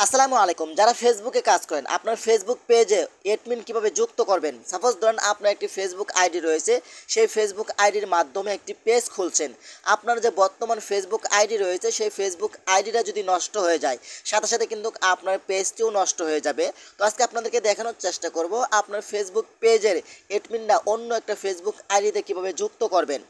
আসসালামু আলাইকুম। যারা ফেসবুকে কাজ করেন, আপনার ফেসবুক পেজে অ্যাডমিন কিভাবে যুক্ত করবেন। সাপোজ ধরেন আপনার একটি ফেসবুক আইডি রয়েছে, সেই ফেসবুক আইডির মাধ্যমে একটি পেজ খুলছেন। আপনার যে বর্তমান ফেসবুক আইডি রয়েছে, সেই ফেসবুক আইডিটা যদি নষ্ট হয়ে যায়, সাথে সাথে কিন্তু আপনার পেজটিও নষ্ট হয়ে যাবে। তো আজকে আপনাদেরকে দেখানোর চেষ্টা করব আপনার ফেসবুক পেজের অ্যাডমিনরা অন্য একটা ফেসবুক আইডিতে কিভাবে যুক্ত করবেন।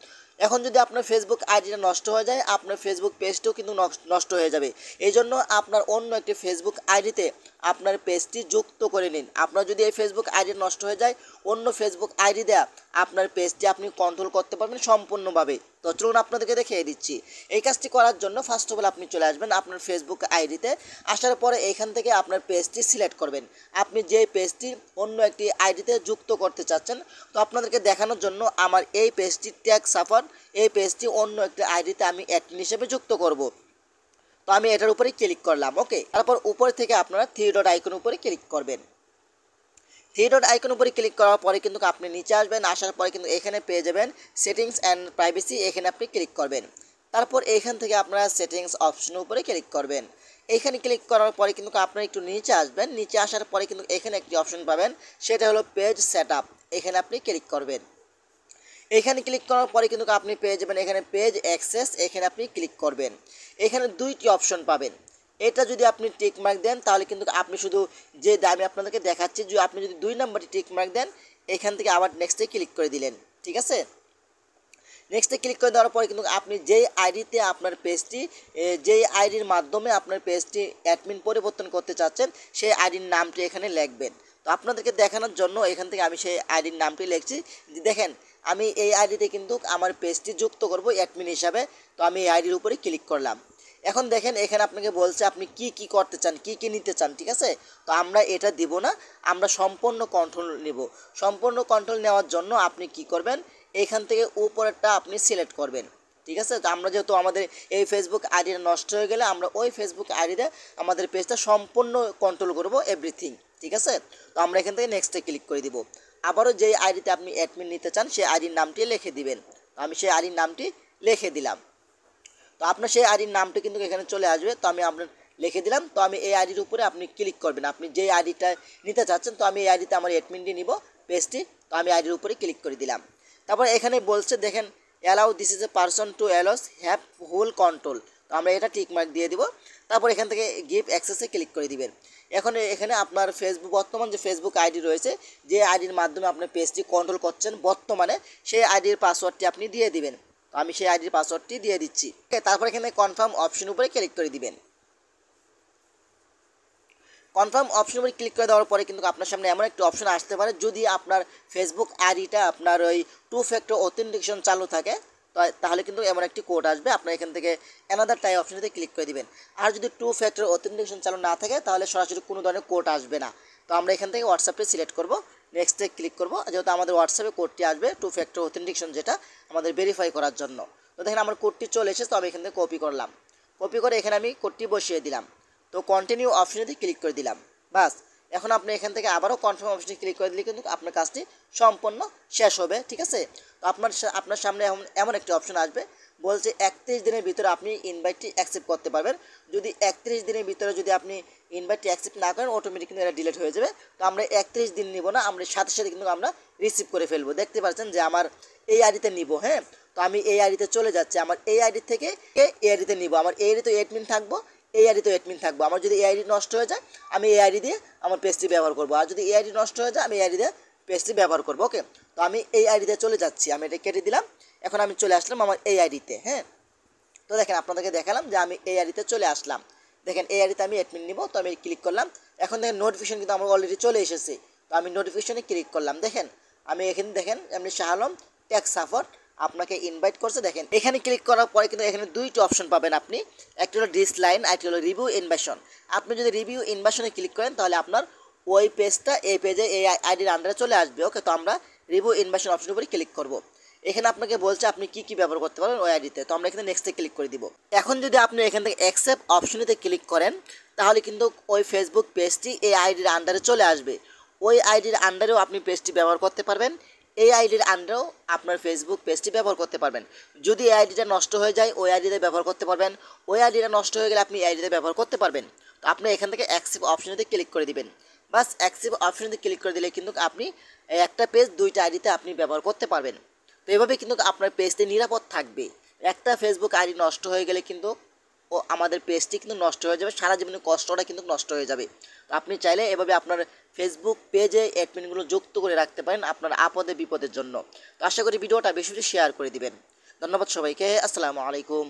এখন যদি আপনার ফেসবুক আইডিটা নষ্ট হয়ে যায়, আপনার ফেসবুক পেজটিও কিন্তু নষ্ট হয়ে যাবে। এই জন্য আপনার অন্য একটি ফেসবুক আইডিতে আপনার পেজটি যুক্ত করে নিন। আপনার যদি এই ফেসবুক আইডি নষ্ট হয়ে যায়, অন্য ফেসবুক আইডি দেওয়া আপনার পেজটি আপনি কন্ট্রোল করতে পারবেন সম্পূর্ণভাবে। তো চলুন আপনাদেরকে দেখিয়ে দিচ্ছি। এই কাজটি করার জন্য ফার্স্ট অফ অল আপনি চলে আসবেন আপনার ফেসবুক আইডিতে। আসার পরে এখান থেকে আপনার পেজটি সিলেক্ট করবেন। আপনি যে পেজটি অন্য একটি আইডিতে যুক্ত করতে চাচ্ছেন, তো আপনাদেরকে দেখানোর জন্য আমার এই পেজটি ট্যাগ সাফার, এই পেজটি অন্য একটি আইডিতে আমি অ্যাডমিন হিসেবে যুক্ত করব। তো আমি এটার উপরে ক্লিক করলাম। ওকে, তারপর উপর থেকে আপনারা থ্রি ডট আইকন উপরে ক্লিক করবেন। থ্রি ডট আইকন উপরে ক্লিক করার পরে কিন্তু আপনি নিচে আসবেন। আসার পরে কিন্তু এখানে পেয়ে যাবেন সেটিংস অ্যান্ড প্রাইভেসি, এখানে আপনি ক্লিক করবেন। তারপর এখান থেকে আপনারা সেটিংস অপশনের উপরে ক্লিক করবেন। এখানে ক্লিক করার পরে কিন্তু আপনারা একটু নিচে আসবেন। নিচে আসার পরে কিন্তু এখানে একটি অপশন পাবেন, সেটা হলো পেজ সেটআপ। এখানে আপনি ক্লিক করবেন। এখানে ক্লিক করার পরে কিন্তু আপনি পেয়ে যাবেন এখানে পেজ অ্যাক্সেস, এখানে আপনি ক্লিক করবেন। এখানে দুইটি অপশন পাবেন। এটা যদি আপনি টিক মার্ক দেন, তাহলে কিন্তু আপনি শুধু যে আমি আপনাদেরকে দেখাচ্ছি, যে আপনি যদি 2 নম্বরটি টিক মার্ক দেন, এখান থেকে আবার নেক্সটে ক্লিক করে দিলেন। ঠিক আছে, নেক্সটে ক্লিক করে দেওয়ার পরে কিন্তু আপনি যেই আইডিতে আপনার পেজটি, যেই আইডির মাধ্যমে আপনার পেজটি অ্যাডমিন পরিবর্তন করতে চাচ্ছেন, সেই আইডির নামটি এখানে লিখবেন। তো আপনাদেরকে দেখানোর জন্য এখান থেকে আমি সেই আইডির নামটি লিখছি। দেখেন, আমি এই আইডিতে কিন্তু আমার পেজটি যুক্ত করব অ্যাডমিন হিসাবে। তো আমি এই আইডির উপরে ক্লিক করলাম। এখন দেখেন, এখানে আপনাকে বলছে আপনি কি করতে চান, কি নিতে চান। ঠিক আছে, তো আমরা এটা দিব না, আমরা সম্পূর্ণ কন্ট্রোল নেব। সম্পূর্ণ কন্ট্রোল নেওয়ার জন্য আপনি কি করবেন, এখান থেকে উপরেরটা আপনি সিলেক্ট করবেন। ঠিক আছে, তো আমরা যেহেতু আমাদের এই ফেসবুক আইডিটা নষ্ট হয়ে গেলে আমরা ওই ফেসবুক আইডিতে আমাদের পেজটা সম্পূর্ণ কন্ট্রোল করব, এভরিথিং। ঠিক আছে, তো আমরা এখান থেকে নেক্সটে ক্লিক করে দিব। আবারও যেই আইডিতে আপনি অ্যাডমিন নিতে চান, সেই আইডির নামটি লিখে দিবেন। আমি সেই আইডির নামটি লিখে দিলাম। তো আপনার সেই আইডির নামটা কিন্তু এখানে চলে আসবে। তো আমি আপনার লিখে দিলাম। তো আমি এই আইডির উপরে আপনি ক্লিক করবেন, আপনি যেই আইডিটা নিতে চাচ্ছেন। তো আমি এই আইডিতে আমার অ্যাডমিনটি নিব, পেজটি। তো আমি আইডির উপরে ক্লিক করে দিলাম। তারপর এখানে বলছে দেখেন, allow this is a person to allows have whole control. তো আমরা এটা টিক মার্ক দিয়ে দিব। তারপর এখান থেকে গিভ অ্যাক্সেসে ক্লিক করে দিবেন। এখন এখানে আপনার ফেসবুক, বর্তমান যে ফেসবুক আইডি রয়েছে, যে আইডির মাধ্যমে আপনার পেজটি কন্ট্রোল করছেন বর্তমানে, সেই আইডির পাসওয়ার্ডটি আপনি দিয়ে দিবেন। তো আমি সেই আইডির পাসওয়ার্ডটি দিয়ে দিচ্ছি। তারপর এখানে কনফার্ম অপশন উপরে ক্লিক করে দিবেন। কনফার্ম অপশন উপরে ক্লিক করে দেওয়ার পরে কিন্তু আপনার সামনে এমন একটি অপশন আসতে পারে, যদি আপনার ফেসবুক আইডিটা আপনার ওই 2 ফ্যাক্টর অথেন্টিকেশন চালু থাকে, তাহলে কিন্তু এমন একটি কোড আসবে। আপনার এখান থেকে অ্যানাদার টাইপ অপশনটিতে ক্লিক করে দিবেন। আর যদি 2 ফ্যাক্টর অথেন্টিকেশন চালু না থাকে, তাহলে সরাসরি কোনো ধরনের কোড আসবে না। তো আমরা এখান থেকে হোয়াটসঅ্যাপটি সিলেক্ট করব, নেক্সটে ক্লিক করব, যেহেতু আমাদের হোয়াটসঅ্যাপে কোডটি আসবে 2 ফ্যাক্টর অথেন্টিকেশন, যেটা আমাদের ভেরিফাই করার জন্য। তো দেখেন আমার কোডটি চলে এসেছে। তো আমি এখান থেকে কপি করলাম। কপি করে এখানে আমি কোডটি বসিয়ে দিলাম। তো কন্টিনিউ অপশনেতে ক্লিক করে দিলাম। বাস, এখন আপনি এখান থেকে আবারও কনফার্ম অপশনে ক্লিক করে দিলে কিন্তু আপনার কাজটি সম্পূর্ণ শেষ হবে। ঠিক আছে, তো আপনার সামনে এমন একটি অপশন আসবে, বলছে 31 দিনের ভিতরে আপনি ইনভাইটটি অ্যাকসেপ্ট করতে পারবেন। যদি 31 দিনের ভিতরে যদি আপনি ইনভাইটটি অ্যাকসেপ্ট না করেন, অটোমেটিক কিন্তু এটা ডিলিট হয়ে যাবে। তো আমরা 31 দিন নিব না, আমরা সাথে সাথে কিন্তু আমরা রিসিভ করে ফেলবো। দেখতে পাচ্ছেন যে আমার এই আইডিতে নিব। হ্যাঁ, তো আমি এই আইডিতে চলে যাচ্ছি, আমার এই আইডি থেকে এই আইডিতে নিব। আমার এই আইডিতে অ্যাডমিন থাকবো, এই আইডিতে অ্যাডমিন থাকবো। আমার যদি এই আইডি নষ্ট হয়ে যায়, আমি এই আইডি দিয়ে আমার পেজটি ব্যবহার করবো। আর যদি এই আইডি নষ্ট হয়ে যায়, আমি এই আইডি দিয়ে পেজটি ব্যবহার করবো। ওকে, তো আমি এই আইডিতে চলে যাচ্ছি, আমি এটা কেটে দিলাম। এখন আমি চলে আসলাম আমার এই আইডিতে। হ্যাঁ, তো দেখেন আপনাদেরকে দেখালাম যে আমি এই আইডিতে চলে আসলাম। দেখেন এই আইডিতে আমি অ্যাডমিন নিব। তো আমি ক্লিক করলাম। এখন দেখেন নোটিফিকেশন কিন্তু আমার অলরেডি চলে এসেছে। তো আমি নোটিফিকেশনে ক্লিক করলাম। দেখেন আমি এখানে দেখেন আপনি শাহ আলম ট্যাগ সাপোর্ট আপনাকে ইনভাইট করছে। দেখেন এখানে ক্লিক করার পরে কিন্তু এখানে দুইটি অপশন পাবেন আপনি, একটা হলো ডিসলাইন, আরেকটি হলো রিভিউ ইনভাইশন। আপনি যদি রিভিউ ইনভাইশনে ক্লিক করেন, তাহলে আপনার ওই পেজটা এই পেজে এই আইডির আন্ডারে চলে আসবে। ওকে, তো আমরা রিভিউ ইনভাইশন অপশনের উপরে ক্লিক করব। এখানে আপনাকে বলছে আপনি কি ব্যবহার করতে পারবেন ওই আইডিতে। তো আমরা এখানে নেক্সটে ক্লিক করে দিব। এখন যদি আপনি এখান থেকে অ্যাকসেপ্ট অপশনেতে ক্লিক করেন, তাহলে কিন্তু ওই ফেসবুক পেজটি এই আইডির আন্ডারে চলে আসবে। ওই আইডির আন্ডারেও আপনি পেজটি ব্যবহার করতে পারবেন, এই আইডির আন্ডারেও আপনার ফেসবুক পেজটি ব্যবহার করতে পারবেন। যদি এই আইডিটা নষ্ট হয়ে যায়, ওই আইডিতে ব্যবহার করতে পারবেন। ওই আইডিটা নষ্ট হয়ে গেলে আপনি এই আইডিতে ব্যবহার করতে পারবেন। তো আপনি এখান থেকে অ্যাকসেপ্ট অপশনেতে ক্লিক করে দিবেন। বাস অ্যাকসেপ্ট অপশনেতে ক্লিক করে দিলে কিন্তু আপনি একটা পেজ দুইটা আইডিতে আপনি ব্যবহার করতে পারবেন। তো এভাবে কিন্তু আপনার পেজটি নিরাপদ থাকবে। একটা ফেসবুক আইডি নষ্ট হয়ে গেলে কিন্তু আমাদের পেজটি কিন্তু নষ্ট হয়ে যাবে, সারা জীবনের কষ্টটা কিন্তু নষ্ট হয়ে যাবে। তো আপনি চাইলে এভাবে আপনার ফেসবুক পেজে অ্যাডমিনগুলো যুক্ত করে রাখতে পারেন আপনার আপদে বিপদের জন্য। তো আশা করি ভিডিওটা বেশি বেশি শেয়ার করে দিবেন। ধন্যবাদ সবাইকে। আসসালামু আলাইকুম।